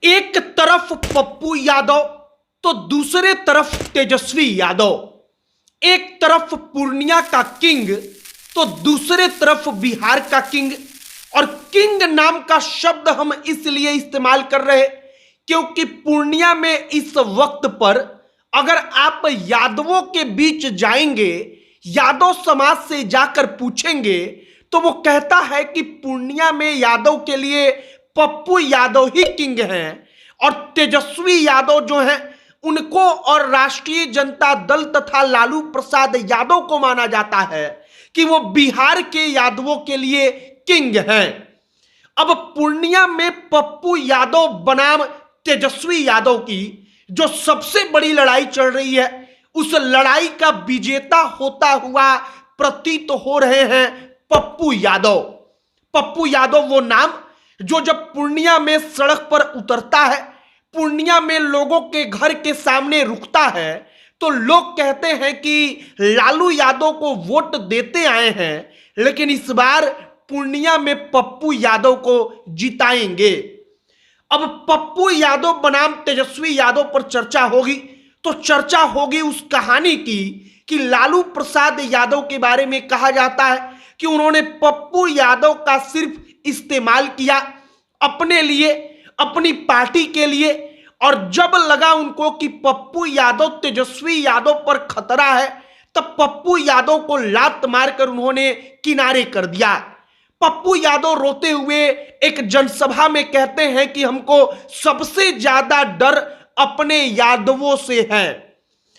एक तरफ पप्पू यादव तो दूसरे तरफ तेजस्वी यादव, एक तरफ पूर्णिया का किंग तो दूसरे तरफ बिहार का किंग। और किंग नाम का शब्द हम इसलिए इस्तेमाल कर रहे क्योंकि पूर्णिया में इस वक्त पर अगर आप यादवों के बीच जाएंगे, यादव समाज से जाकर पूछेंगे तो वो कहता है कि पूर्णिया में यादव के लिए पप्पू यादव ही किंग हैं और तेजस्वी यादव जो हैं उनको और राष्ट्रीय जनता दल तथा लालू प्रसाद यादव को माना जाता है कि वो बिहार के यादवों के लिए किंग हैं। अब पूर्णिया में पप्पू यादव बनाम तेजस्वी यादव की जो सबसे बड़ी लड़ाई चल रही है, उस लड़ाई का विजेता होता हुआ प्रतीत हो रहे हैं पप्पू यादव। पप्पू यादव वो नाम जो जब पूर्णिया में सड़क पर उतरता है, पूर्णिया में लोगों के घर के सामने रुकता है, तो लोग कहते हैं कि लालू यादव को वोट देते आए हैं, लेकिन इस बार पूर्णिया में पप्पू यादव को जिताएंगे। अब पप्पू यादव बनाम तेजस्वी यादव पर चर्चा होगी तो चर्चा होगी उस कहानी की कि लालू प्रसाद यादव के बारे में कहा जाता है कि उन्होंने पप्पू यादव का सिर्फ इस्तेमाल किया अपने लिए, अपनी पार्टी के लिए, और जब लगा उनको कि पप्पू यादव तेजस्वी यादव पर खतरा है तब पप्पू यादव को लात मारकर उन्होंने किनारे कर दिया। पप्पू यादव रोते हुए एक जनसभा में कहते हैं कि हमको सबसे ज्यादा डर अपने यादवों से है।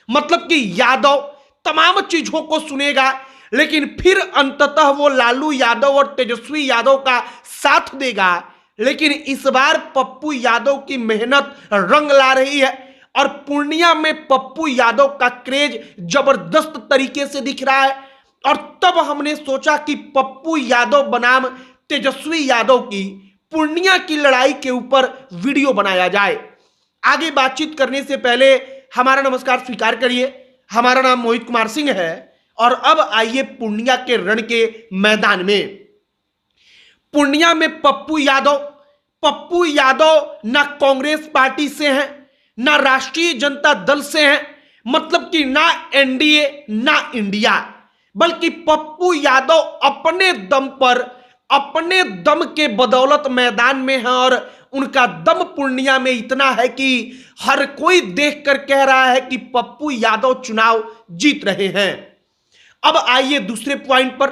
मतलब कि यादव तमाम चीजों को सुनेगा लेकिन फिर अंततः वो लालू यादव और तेजस्वी यादव का साथ देगा। लेकिन इस बार पप्पू यादव की मेहनत रंग ला रही है और पूर्णिया में पप्पू यादव का क्रेज जबरदस्त तरीके से दिख रहा है। और तब हमने सोचा कि पप्पू यादव बनाम तेजस्वी यादव की पूर्णिया की लड़ाई के ऊपर वीडियो बनाया जाए। आगे बातचीत करने से पहले हमारा नमस्कार स्वीकार करिए। हमारा नाम मोहित कुमार सिंह है और अब आइए पूर्णिया के रण के मैदान में। पूर्णिया में पप्पू यादव ना कांग्रेस पार्टी से हैं, ना राष्ट्रीय जनता दल से हैं, मतलब कि ना एनडीए ना इंडिया, बल्कि पप्पू यादव अपने दम पर, अपने दम के बदौलत मैदान में है। और उनका दम पूर्णिया में इतना है कि हर कोई देखकर कह रहा है कि पप्पू यादव चुनाव जीत रहे हैं। अब आइए दूसरे पॉइंट पर।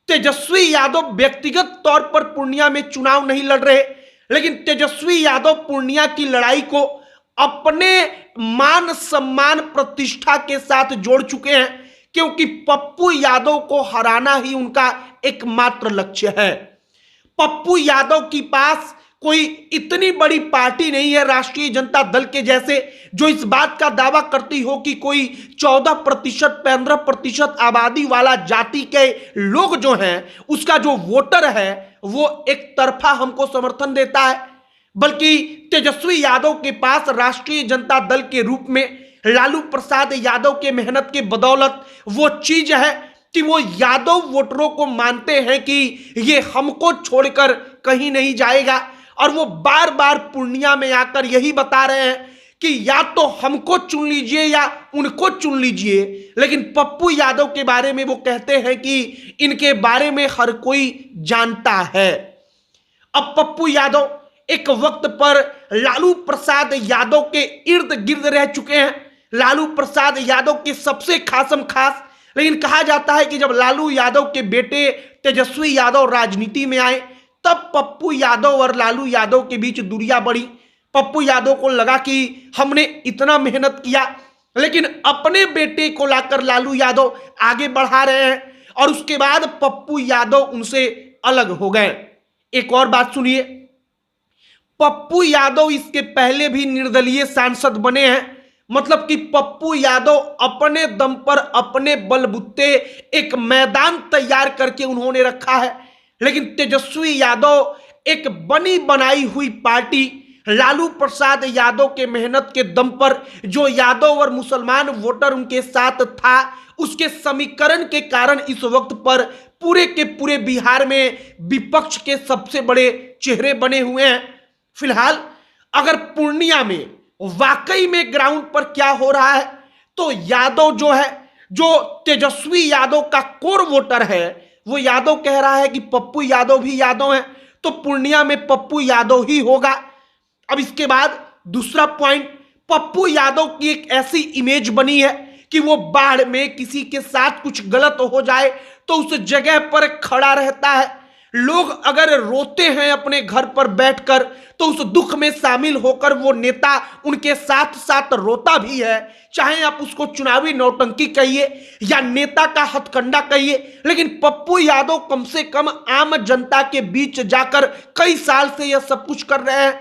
तेजस्वी यादव व्यक्तिगत तौर पर पूर्णिया में चुनाव नहीं लड़ रहे, लेकिन तेजस्वी यादव पूर्णिया की लड़ाई को अपने मान सम्मान प्रतिष्ठा के साथ जोड़ चुके हैं क्योंकि पप्पू यादव को हराना ही उनका एकमात्र लक्ष्य है। पप्पू यादव के पास कोई इतनी बड़ी पार्टी नहीं है राष्ट्रीय जनता दल के जैसे, जो इस बात का दावा करती हो कि कोई 14% 15% आबादी वाला जाति के लोग जो हैं उसका जो वोटर है वो एक तरफा हमको समर्थन देता है। बल्कि तेजस्वी यादव के पास राष्ट्रीय जनता दल के रूप में लालू प्रसाद यादव के मेहनत के बदौलत वो चीज है कि वो यादव वोटरों को मानते हैं कि ये हमको छोड़कर कहीं नहीं जाएगा। और वो बार बार पूर्णिया में आकर यही बता रहे हैं कि या तो हमको चुन लीजिए या उनको चुन लीजिए, लेकिन पप्पू यादव के बारे में वो कहते हैं कि इनके बारे में हर कोई जानता है। अब पप्पू यादव एक वक्त पर लालू प्रसाद यादव के इर्द गिर्द रह चुके हैं, लालू प्रसाद यादव के सबसे खासम खास। लेकिन कहा जाता है कि जब लालू यादव के बेटे तेजस्वी यादव राजनीति में आए तब पप्पू यादव और लालू यादव के बीच दूरियां बढ़ी। पप्पू यादव को लगा कि हमने इतना मेहनत किया लेकिन अपने बेटे को लाकर लालू यादव आगे बढ़ा रहे हैं, और उसके बाद पप्पू यादव उनसे अलग हो गए। एक और बात सुनिए, पप्पू यादव इसके पहले भी निर्दलीय सांसद बने हैं। मतलब कि पप्पू यादव अपने दम पर, अपने बलबूते एक मैदान तैयार करके उन्होंने रखा है। लेकिन तेजस्वी यादव एक बनी बनाई हुई पार्टी, लालू प्रसाद यादव के मेहनत के दम पर जो यादव और मुसलमान वोटर उनके साथ था, उसके समीकरण के कारण इस वक्त पर पूरे के पूरे बिहार में विपक्ष के सबसे बड़े चेहरे बने हुए हैं। फिलहाल अगर पूर्णिया में वाकई में ग्राउंड पर क्या हो रहा है, तो यादव जो है, जो तेजस्वी यादव का कोर वोटर है, वो यादव कह रहा है कि पप्पू यादव भी यादव है, तो पूर्णिया में पप्पू यादव ही होगा। अब इसके बाद दूसरा पॉइंट, पप्पू यादव की एक ऐसी इमेज बनी है कि वो बाढ़ में किसी के साथ कुछ गलत हो जाए तो उस जगह पर खड़ा रहता है। लोग अगर रोते हैं अपने घर पर बैठकर तो उस दुख में शामिल होकर वो नेता उनके साथ साथ रोता भी है। चाहे आप उसको चुनावी नौटंकी कहिए या नेता का हथकंडा कहिए, लेकिन पप्पू यादव कम से कम आम जनता के बीच जाकर कई साल से यह सब कुछ कर रहे हैं।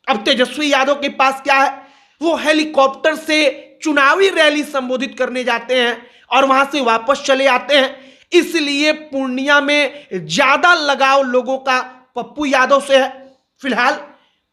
अब तेजस्वी यादव के पास क्या है, वो हेलीकॉप्टर से चुनावी रैली संबोधित करने जाते हैं और वहां से वापस चले आते हैं। इसलिए पूर्णिया में ज्यादा लगाव लोगों का पप्पू यादव से है। फिलहाल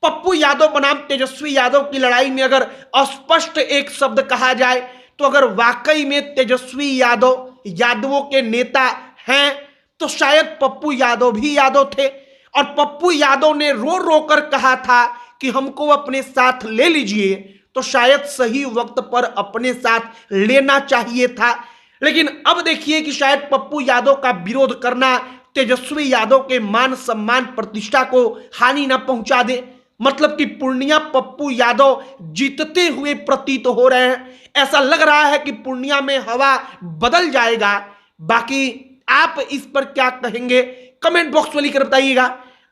पप्पू यादव बनाम तेजस्वी यादव की लड़ाई में अगर अस्पष्ट एक शब्द कहा जाए तो अगर वाकई में तेजस्वी यादव यादवों के नेता हैं तो शायद पप्पू यादव भी यादव थे, और पप्पू यादव ने रो रो कर कहा था कि हमको अपने साथ ले लीजिए, तो शायद सही वक्त पर अपने साथ लेना चाहिए था। लेकिन अब देखिए कि शायद पप्पू यादव का विरोध करना तेजस्वी यादव के मान सम्मान प्रतिष्ठा को हानि ना पहुंचा दे। मतलब कि पूर्णिया पप्पू यादव जीतते हुए प्रतीत हो रहे हैं। ऐसा लग रहा है कि पूर्णिया में हवा बदल जाएगा। बाकी आप इस पर क्या कहेंगे, कमेंट बॉक्स में लिखकर बताइएगा।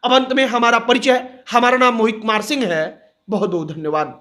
अब अंत में हमारा परिचय, हमारा नाम मोहित कुमार सिंह है। बहुत बहुत धन्यवाद।